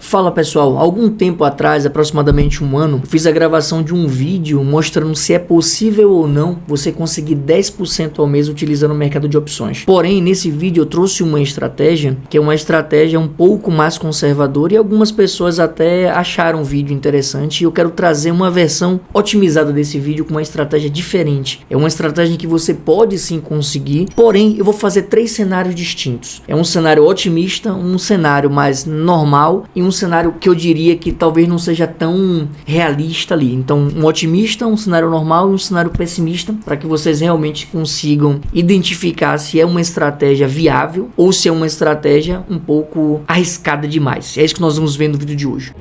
Fala pessoal, algum tempo atrás, aproximadamente um ano, eu fiz a gravação de um vídeo mostrando se é possível ou não você conseguir 10% ao mês utilizando o mercado de opções. Porém, nesse vídeo eu trouxe uma estratégia que é uma estratégia um pouco mais conservadora e algumas pessoas até acharam o vídeo interessante, e eu quero trazer uma versão otimizada desse vídeo com uma estratégia diferente. É uma estratégia que você pode sim conseguir, porém eu vou fazer 3 cenários distintos. É um cenário otimista, um cenário mais normal e um cenário que eu diria que talvez não seja tão realista ali. Então, um otimista, um cenário normal e um cenário pessimista, para que vocês realmente consigam identificar se é uma estratégia viável ou se é uma estratégia um pouco arriscada demais. É isso que nós vamos ver no vídeo de hoje.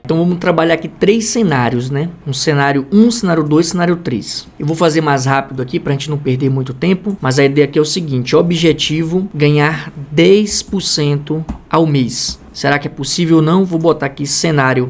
Então vamos trabalhar aqui 3 cenários, né? Um cenário 1, cenário 2, cenário 3. Eu vou fazer mais rápido aqui pra gente não perder muito tempo, mas a ideia aqui é o seguinte: objetivo, ganhar 10% ao mês. Será que é possível ou não? Vou botar aqui cenário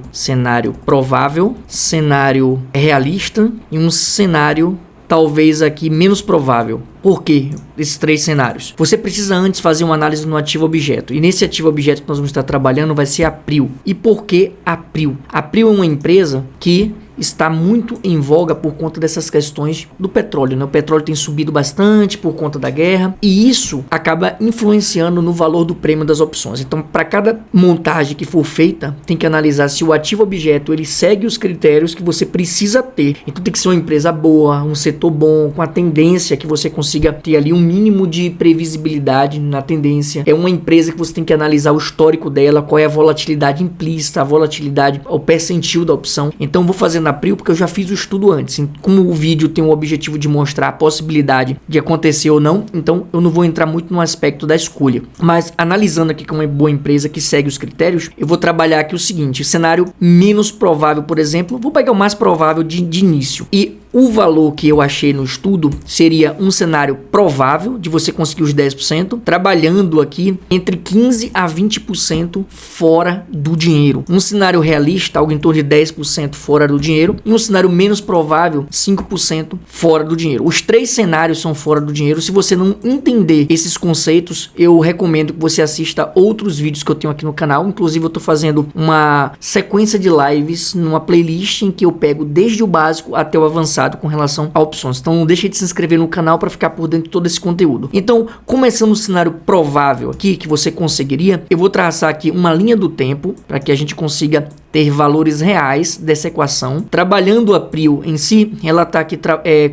provável, cenário realista e um cenário talvez aqui menos provável. Por quê? Esses 3 cenários. Você precisa antes fazer uma análise no ativo objeto. E nesse ativo objeto que nós vamos estar trabalhando vai ser a Prio. E por que a Prio? A Prio é uma empresa que está muito em voga por conta dessas questões do petróleo, né? O petróleo tem subido bastante por conta da guerra e isso acaba influenciando no valor do prêmio das opções. Então, para cada montagem que for feita, tem que analisar se o ativo objeto ele segue os critérios que você precisa ter. Então, tem que ser uma empresa boa, um setor bom, com a tendência que você consiga ter ali um mínimo de previsibilidade na tendência. É uma empresa que você tem que analisar o histórico dela, qual é a volatilidade implícita, a volatilidade, o percentil da opção. Então, vou fazer na Prio porque eu já fiz o estudo antes. Como o vídeo tem o objetivo de mostrar a possibilidade de acontecer ou não, então eu não vou entrar muito no aspecto da escolha. Mas analisando aqui como é uma boa empresa que segue os critérios, eu vou trabalhar aqui o seguinte: cenário menos provável, por exemplo, vou pegar o mais provável de início. E o valor que eu achei no estudo seria um cenário provável de você conseguir os 10%, trabalhando aqui entre 15% a 20% fora do dinheiro. Um cenário realista, algo em torno de 10% fora do dinheiro, e um cenário menos provável, 5% fora do dinheiro. Os 3 cenários são fora do dinheiro. Se você não entender esses conceitos, eu recomendo que você assista outros vídeos que eu tenho aqui no canal. Inclusive, eu estou fazendo uma sequência de lives numa playlist em que eu pego desde o básico até o avançado com relação a opções. Então não deixe de se inscrever no canal para ficar por dentro de todo esse conteúdo. Então, começando o cenário provável aqui que você conseguiria, eu vou traçar aqui uma linha do tempo para que a gente consiga ter valores reais dessa equação. Trabalhando a Prio em si, ela está aqui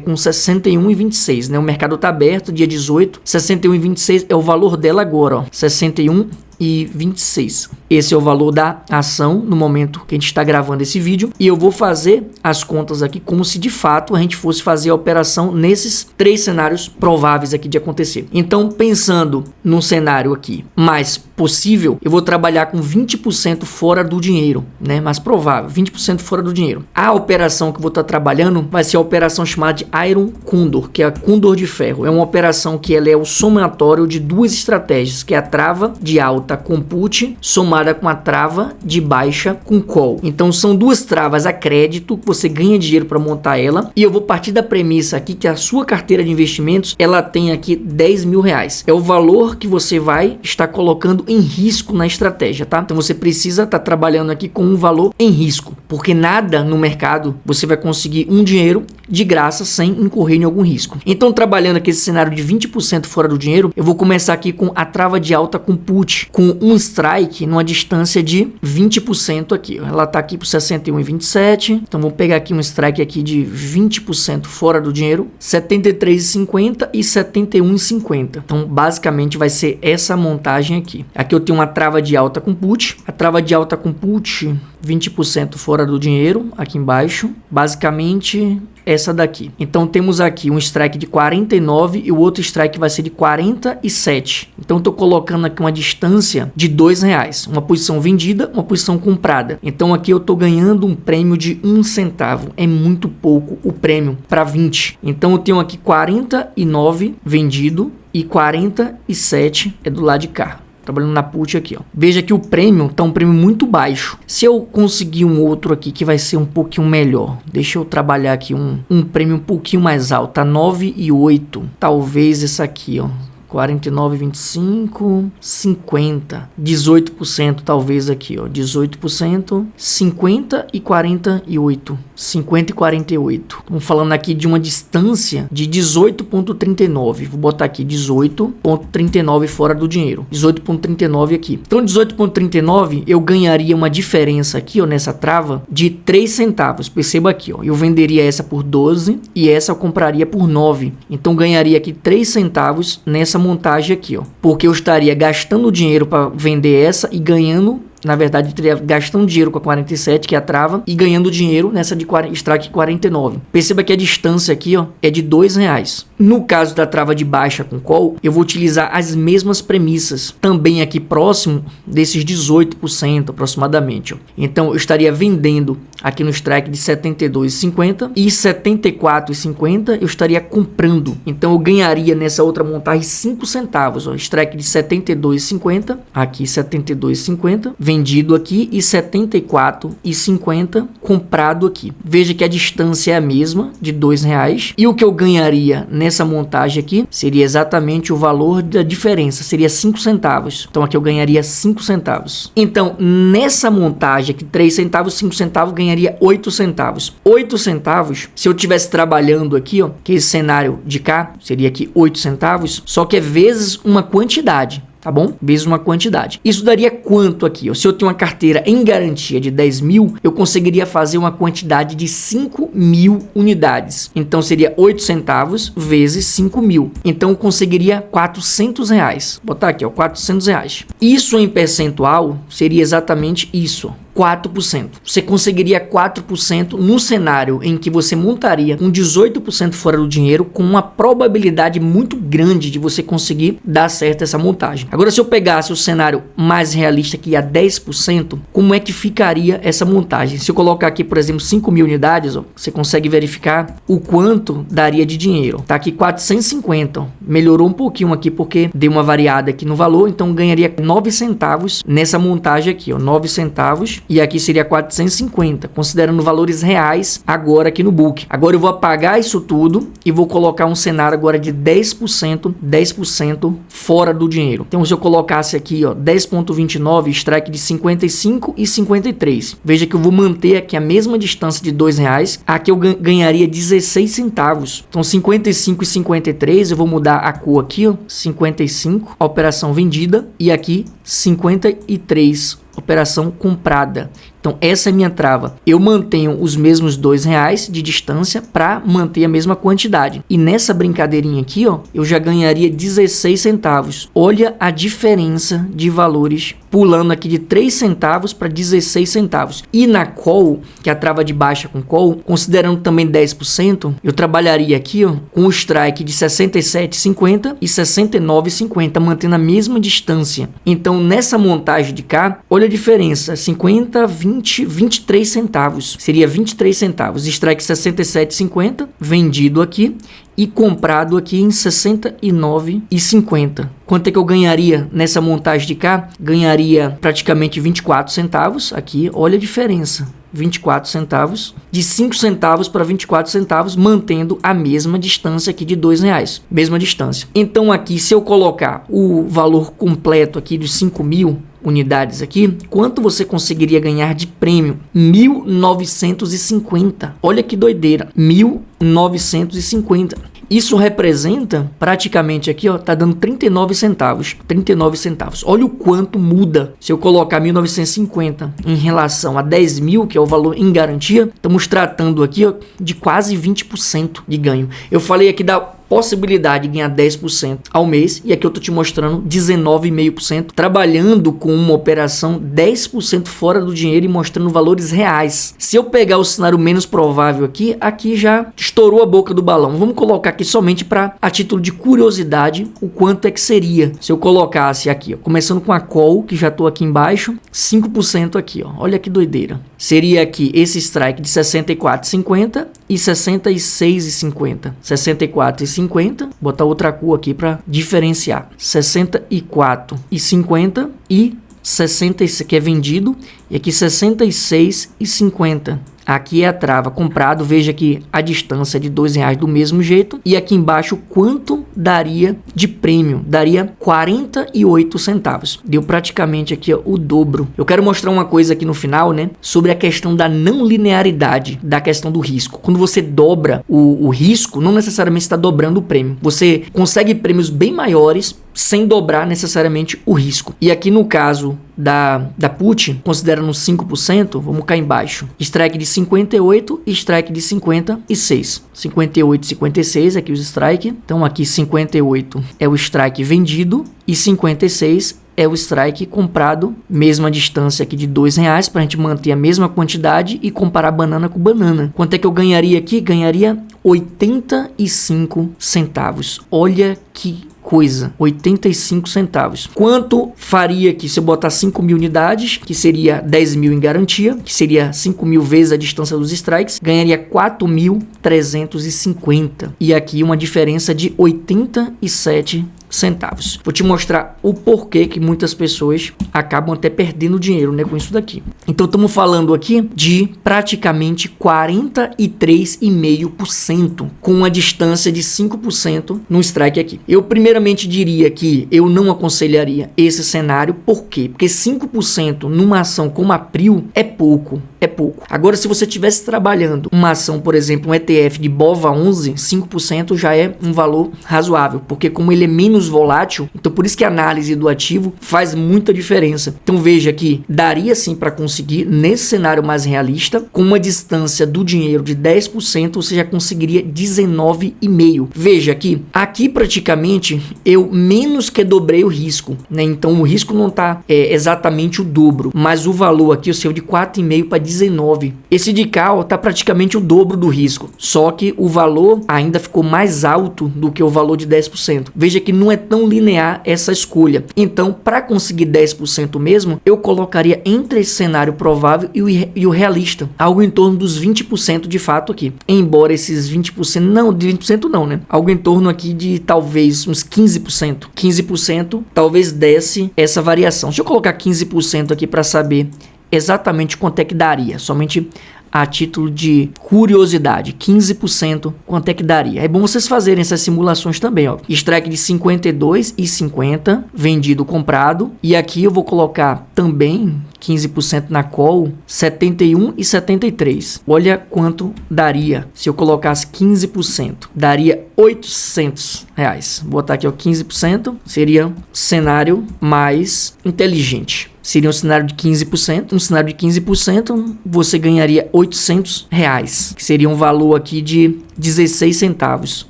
com 61,26, né? O mercado está aberto, dia 18, 61,26 é o valor dela agora, ó, 61,26. Esse é o valor da ação no momento que a gente está gravando esse vídeo, e eu vou fazer as contas aqui como se de fato a gente fosse fazer a operação nesses 3 cenários prováveis aqui de acontecer. Então, pensando num cenário aqui mais possível, eu vou trabalhar com 20% fora do dinheiro, né? Mais provável, 20% fora do dinheiro. A operação que eu vou estar trabalhando vai ser a operação chamada de Iron Condor, que é a Condor de Ferro. É uma operação que ela é o somatório de 2 estratégias, que é a trava de alta com put somada com a trava de baixa com call. Então são 2 travas a crédito, você ganha dinheiro para montar ela, e eu vou partir da premissa aqui que a sua carteira de investimentos ela tem aqui 10 mil reais. É o valor que você vai estar colocando em risco na estratégia, tá? Então você precisa estar trabalhando aqui com um valor em risco, porque nada no mercado você vai conseguir um dinheiro de graça sem incorrer em algum risco. Então, trabalhando aqui esse cenário de 20% fora do dinheiro, eu vou começar aqui com a trava de alta com put, com um strike numa distância de 20% aqui. Ela tá aqui por 61,27. Então, vou pegar aqui um strike aqui de 20% fora do dinheiro, 73,50 e 71,50. Então, basicamente vai ser essa montagem aqui. Aqui eu tenho uma trava de alta com put. A trava de alta com put, 20% fora do dinheiro, aqui embaixo. Basicamente essa daqui. Então temos aqui um strike de 49 e o outro strike vai ser de 47. Então estou colocando aqui uma distância de R$2. Uma posição vendida, uma posição comprada. Então aqui eu estou ganhando um prêmio de 1 centavo. É muito pouco o prêmio para 20. Então eu tenho aqui 49 vendido e 47 é do lado de cá. trabalhando na put aqui, ó. Veja que o prêmio tá um prêmio muito baixo. Se eu conseguir um outro aqui que vai ser um pouquinho melhor, deixa eu trabalhar aqui um prêmio um pouquinho mais alto, tá 9,8. Talvez esse aqui, ó. 49,25, 50, 18% talvez aqui, ó, 18%, 50 e 48, 50 e 48. Estamos falando aqui de uma distância de 18,39. Vou botar aqui 18,39 fora do dinheiro. 18,39 aqui. Então 18,39 eu ganharia uma diferença aqui, ó, nessa trava de 3 centavos. Perceba aqui, ó, eu venderia essa por 12 e essa eu compraria por 9. Então ganharia aqui 3 centavos nessa montagem aqui, ó, porque eu estaria gastando dinheiro para vender essa e ganhando, na verdade, estaria gastando dinheiro com a 47, que é a trava, e ganhando dinheiro nessa de strike 49. Perceba que a distância aqui, ó, é de R$2. No caso da trava de baixa com call, eu vou utilizar as mesmas premissas, também aqui próximo desses 18% aproximadamente, ó. Então eu estaria vendendo aqui no strike de 72,50 e 74,50 eu estaria comprando. Então eu ganharia nessa outra montagem 5 centavos, ó, strike de 72,50, aqui 72,50 vendido aqui e 74,50 comprado aqui. Veja que a distância é a mesma, de R$2, e o que eu ganharia nessa montagem aqui seria exatamente o valor da diferença, seria 5 centavos. Então aqui eu ganharia 5 centavos. Então nessa montagem aqui, 3 centavos, 5 centavos, ganharia 8 centavos. 8 centavos, se eu estivesse trabalhando aqui, ó, que esse cenário de cá, seria aqui 8 centavos, só que é vezes uma quantidade. Tá bom? Vezes uma quantidade. Isso daria quanto aqui? Ó? Se eu tenho uma carteira em garantia de 10 mil, eu conseguiria fazer uma quantidade de 5.000 unidades. Então seria 8 centavos vezes 5.000. Então eu conseguiria R$400. Vou botar aqui, ó, R$400. Isso em percentual seria exatamente isso, ó. 4%. Você conseguiria 4% no cenário em que você montaria com 18% fora do dinheiro, com uma probabilidade muito grande de você conseguir dar certo essa montagem. Agora, se eu pegasse o cenário mais realista, que é 10%, como é que ficaria essa montagem? Se eu colocar aqui, por exemplo, 5.000 unidades, ó, você consegue verificar o quanto daria de dinheiro. Tá aqui 450, ó. Melhorou um pouquinho aqui porque deu uma variada aqui no valor, então ganharia 9 centavos nessa montagem aqui, ó, 9 centavos. E aqui seria 450, considerando valores reais agora aqui no book. Agora eu vou apagar isso tudo e vou colocar um cenário agora de 10% fora do dinheiro. Então se eu colocasse aqui, ó, 10,29, strike de 55 e 53. Veja que eu vou manter aqui a mesma distância de R$2. Aqui eu ganharia 16 centavos. Então 55 e 53, eu vou mudar a cor aqui, ó, 55, a operação vendida, e aqui 53, operação comprada. Então essa é a minha trava. Eu mantenho os mesmos R$2 de distância para manter a mesma quantidade. E nessa brincadeirinha aqui, ó, eu já ganharia 16 centavos. Olha a diferença de valores, pulando aqui de 3 centavos para 16 centavos. E na call, que é a trava de baixa com call, considerando também 10%, eu trabalharia aqui, ó, com o strike de 67,50 e 69,50, mantendo a mesma distância. Então nessa montagem de cá, olha a diferença, 50, 20, 23 centavos. Seria 23 centavos. Strike 67,50, vendido aqui e comprado aqui em 69,50. Quanto é que eu ganharia nessa montagem de cá? Ganharia praticamente 24 centavos. Aqui, olha a diferença. 24 centavos, de 5 centavos para 24 centavos, mantendo a mesma distância aqui de R$2, mesma distância. Então aqui, se eu colocar o valor completo aqui de 5.000 unidades aqui, quanto você conseguiria ganhar de prêmio? 1.950. Olha que doideira, 1.950. Isso representa praticamente aqui, ó, tá dando 39 centavos. 39 centavos. Olha o quanto muda. Se eu colocar 1.950 em relação a 10.000, que é o valor em garantia, estamos tratando aqui, ó, de quase 20% de ganho. Eu falei aqui da possibilidade de ganhar 10% ao mês, e aqui eu tô te mostrando 19,5%, trabalhando com uma operação 10% fora do dinheiro e mostrando valores reais. Se eu pegar o cenário menos provável aqui já estourou a boca do balão. Vamos colocar aqui somente para a título de curiosidade o quanto é que seria se eu colocasse aqui, ó, começando com a call, que já tô aqui embaixo, 5% aqui, ó. Olha que doideira. seria aqui esse strike de 64,50 e 66,50. 64,50, botar outra cor aqui para diferenciar. 64,50 e 66, que é vendido, e aqui 66,50. Aqui é a trava comprado, veja que a distância é de R$2 do mesmo jeito. E aqui embaixo quanto daria de prêmio? Daria 48 centavos. Deu praticamente aqui ó, o dobro. Eu quero mostrar uma coisa aqui no final, né? Sobre a questão da não linearidade da questão do risco. Quando você dobra o risco, não necessariamente está dobrando o prêmio. Você consegue prêmios bem maiores sem dobrar necessariamente o risco. E aqui no caso da put, considerando 5%, vamos cá embaixo. Strike de 58 e strike de 56. 58 e 56, aqui os strike. Então aqui 58 é o strike vendido e 56 é o strike comprado, mesma distância aqui de R$2 para a gente manter a mesma quantidade e comparar banana com banana. Quanto é que eu ganharia aqui? Ganharia 85 centavos. Olha que coisa, 85 centavos. Quanto faria aqui se eu botar 5.000 unidades, que seria 10.000 em garantia, que seria 5.000 vezes a distância dos strikes, ganharia 4.350. E aqui uma diferença de 87 centavos. Vou te mostrar o porquê que muitas pessoas acabam até perdendo dinheiro, né, com isso daqui. Então estamos falando aqui de praticamente 43,5% com uma distância de 5% no strike aqui. Eu primeiramente diria que eu não aconselharia esse cenário. Por quê? Porque 5% numa ação como a PRIO é pouco. É pouco. Agora, se você estivesse trabalhando uma ação, por exemplo, um ETF de BOVA11, 5% já é um valor razoável, porque como ele é menos volátil, então por isso que a análise do ativo faz muita diferença. Então veja que daria sim para conseguir, nesse cenário mais realista, com uma distância do dinheiro de 10%, você já conseguiria 19,5%. Veja aqui praticamente eu menos que dobrei o risco, né? Então o risco não está exatamente o dobro, mas o valor aqui, o seu de 4,5 para 19. Esse de cá está praticamente o dobro do risco, só que o valor ainda ficou mais alto do que o valor de 10%. Veja que não é tão linear essa escolha. Então, para conseguir 10% mesmo, eu colocaria entre esse cenário provável e o realista, algo em torno dos 20% de fato aqui. Embora esses 20%, não, de 20% não, né? Algo em torno aqui de talvez uns 15%. 15% talvez desse essa variação. Deixa eu colocar 15% aqui para saber exatamente quanto é que daria, somente a título de curiosidade. 15% quanto é que daria. É bom vocês fazerem essas simulações também, ó. Strike de 52,50 vendido, comprado, e aqui eu vou colocar também 15% na call, 71,73. Olha quanto daria se eu colocasse 15%. Daria R$800. Vou botar aqui ó, 15%, seria cenário mais inteligente. Seria um cenário de 15%. Um cenário de 15%, você ganharia R$800, que seria um valor aqui de 16 centavos.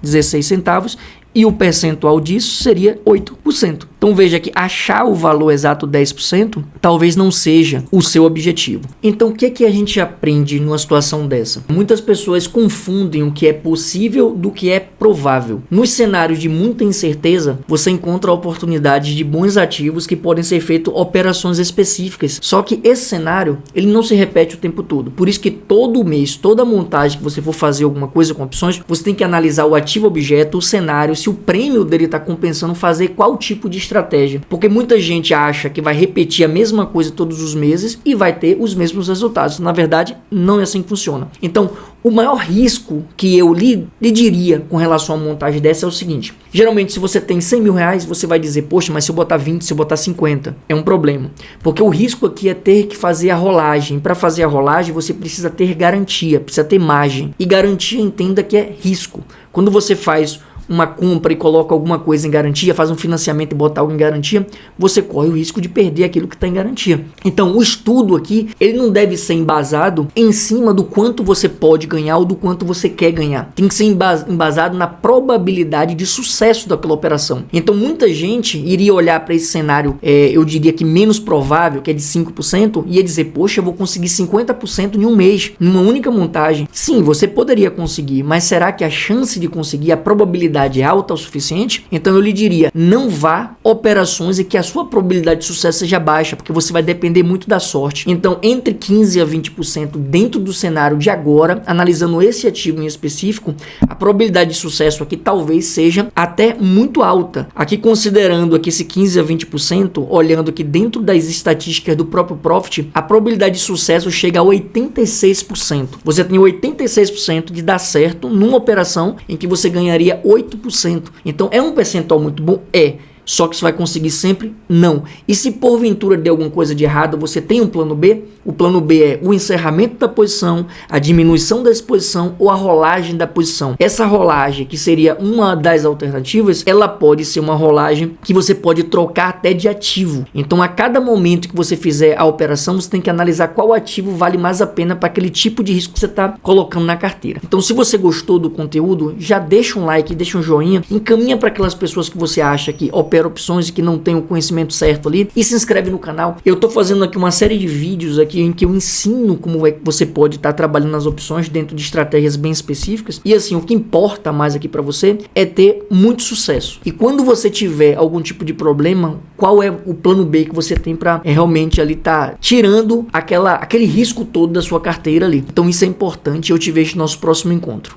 16 centavos. E o percentual disso seria 8%. Então veja que achar o valor exato 10% talvez não seja o seu objetivo. Então o que é que a gente aprende numa situação dessa? Muitas pessoas confundem o que é possível do que é provável. Nos cenários de muita incerteza, você encontra oportunidades de bons ativos que podem ser feitas operações específicas. Só que esse cenário, ele não se repete o tempo todo. Por isso que todo mês, toda montagem que você for fazer alguma coisa com opções, você tem que analisar o ativo objeto, o cenário, se o prêmio dele está compensando fazer qual tipo de estratégia. Porque muita gente acha que vai repetir a mesma coisa todos os meses e vai ter os mesmos resultados. Na verdade, não é assim que funciona. Então, o maior risco que eu lhe diria com relação a uma montagem dessa é o seguinte. Geralmente, se você tem R$100.000, você vai dizer, poxa, mas se eu botar 20, se eu botar 50, é um problema. Porque o risco aqui é ter que fazer a rolagem. Para fazer a rolagem, você precisa ter garantia, precisa ter margem. E garantia, entenda que é risco. Quando você faz uma compra e coloca alguma coisa em garantia, faz um financiamento e bota algo em garantia, você corre o risco de perder aquilo que está em garantia. Então, o estudo aqui, ele não deve ser embasado em cima do quanto você pode ganhar ou do quanto você quer ganhar. Tem que ser embasado na probabilidade de sucesso daquela operação. Então, muita gente iria olhar para esse cenário, eu diria que menos provável, que é de 5%, e ia dizer, poxa, eu vou conseguir 50% em um mês, numa única montagem. Sim, você poderia conseguir, mas será que a chance de conseguir, a probabilidade probabilidade é alta o suficiente, então eu lhe diria, não vá operações em que a sua probabilidade de sucesso seja baixa, porque você vai depender muito da sorte. Então, entre 15% a 20% dentro do cenário de agora, analisando esse ativo em específico, a probabilidade de sucesso aqui talvez seja até muito alta. Aqui considerando aqui esse 15% a 20%, olhando aqui dentro das estatísticas do próprio Profit, a probabilidade de sucesso chega a 86%. Você tem 86% de dar certo numa operação em que você ganharia 8%. Então é um percentual muito bom? É. Só que você vai conseguir sempre? Não. E se porventura der alguma coisa de errado, você tem um plano B? O plano B é o encerramento da posição, a diminuição da exposição ou a rolagem da posição. Essa rolagem, que seria uma das alternativas, ela pode ser uma rolagem que você pode trocar até de ativo. Então, a cada momento que você fizer a operação, você tem que analisar qual ativo vale mais a pena para aquele tipo de risco que você está colocando na carteira. Então, se você gostou do conteúdo, já deixa um like, deixa um joinha, encaminha para aquelas pessoas que você acha que opera opções e que não tem o conhecimento certo ali, e se inscreve no canal. Eu tô fazendo aqui uma série de vídeos aqui em que eu ensino como é que você pode estar trabalhando nas opções dentro de estratégias bem específicas, e assim, o que importa mais aqui para você é ter muito sucesso. E quando você tiver algum tipo de problema, qual é o plano B que você tem para realmente ali tá tirando aquele risco todo da sua carteira ali. Então isso é importante, eu te vejo no nosso próximo encontro.